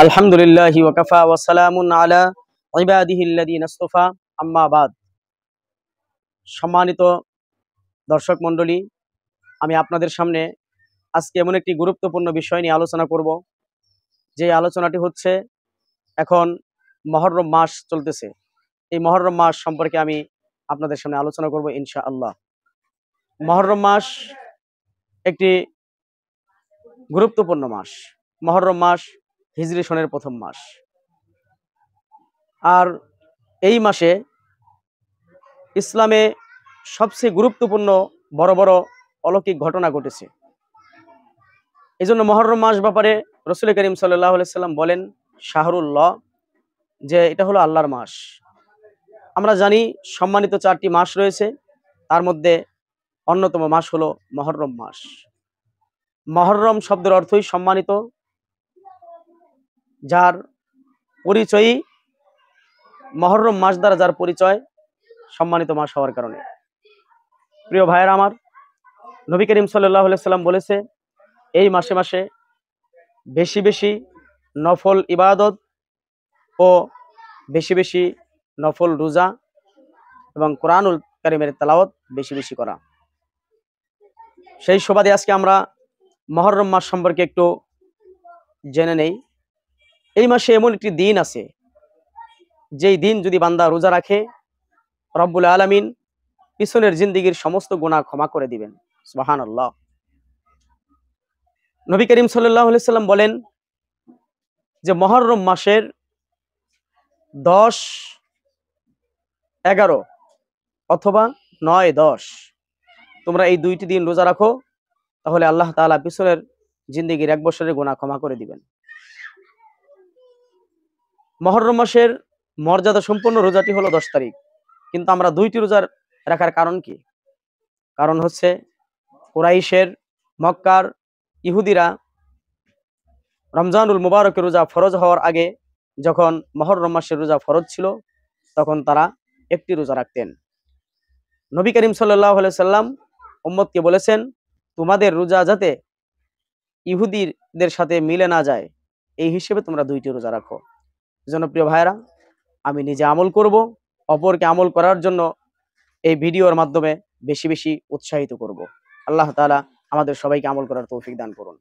আলহামদুলিল্লাহি ওয়া কাফা ওয়া সালামুন আলা ইবাদিহিল্লাযিনা ইসতাফা আম্মা বাদ। সম্মানিত দর্শক মণ্ডলী, আমি আপনাদের সামনে আজকে এমন একটি গুরুত্বপূর্ণ বিষয় নিয়ে আলোচনা করব, যে আলোচনাটি হচ্ছে এখন মুহররম মাস চলতেছে। এই মুহররম মাস সম্পর্কে আমি আপনাদের সামনে আলোচনা করব ইনশাআল্লাহ। মুহররম মাস একটি গুরুত্বপূর্ণ মাস। মুহররম মাস হিজরি সনের প্রথম মাস, আর এই মাসে ইসলামে সবচেয়ে গুরুত্বপূর্ণ বড় বড় অলৌকিক ঘটনা ঘটেছে। এই জন্য মুহররম মাস ব্যাপারে রাসূল করিম সাল্লাল্লাহু আলাইহি সাল্লাম বলেন শাহরুল্লাহ, যে এটা হলো আল্লাহর মাস। আমরা জানি সম্মানিত 4টি মাস রয়েছে, তার মধ্যে অন্যতম মাস হলো মুহররম মাস। মুহররম শব্দের অর্থই সম্মানিত, যার পরিচয়ই মুহররম মাস দ্বারা যার পরিচয় সম্মানিত মাস হওয়ার কারণে। প্রিয় ভাইয়েরা আমার, নবী করিম সাল্লাল্লাহু আলাইহি সাল্লাম বলেছে এই মাসে মাসে বেশি বেশি নফল ইবাদত ও বেশি বেশি নফল রোজা এবং কোরআনুল কারীমের তেলাওয়াত বেশি বেশি করা। সেই সুবাদে আজকে আমরা মুহররম মাস সম্পর্কে একটু জেনে নেই। এই মাসে এমন একটি দিন আছে, যেই দিন যদি বান্দা রোজা রাখে, রব্বুল আলামিন পিছনের জিন্দেগীর সমস্ত গুনাহ ক্ষমা করে দিবেন। সুবহানাল্লাহ। নবী করিম সাল্লাল্লাহু আলাইহি সাল্লাম বলেন যে মুহররম মাসের 10, 11 অথবা 9, 10 তোমরা এই 2টি দিন রোজা রাখো, তাহলে আল্লাহ তাআলা পিছনের জিন্দেগীর 1 বছরের গুনাহ ক্ষমা করে দিবেন। মুহররম মাসের মর্যাদা সম্পন্ন রোজাটি হলো 10 তারিখ, কিন্তু আমরা 2টি রোজা রাখার কারণ কি? কারণ হচ্ছে কুরাইশের, মক্কার ইহুদিরা রমজানুল মুবারকের রোজা ফরজ হওয়ার আগে, যখন মুহররম মাসের রোজা ফরজ ছিল, তখন তারা একটি রোজা রাখতেন। নবী করিম সাল্লাল্লাহু আলাইহি সাল্লাম উম্মতকে বলেছেন, তোমাদের রোজা যাতে ইহুদিদের সাথে মিলে না যায়, এই হিসেবে তোমরা 2টি রোজা রাখো। জনপ্রিয় ভাইরা, আমি নিজে আমল করব, অপরকে আমল করার জন্য এই ভিডিওর মাধ্যমে বেশি বেশি উৎসাহিত করব। আল্লাহ তাআলা আমাদের সবাইকে আমল করার তৌফিক দান করুন।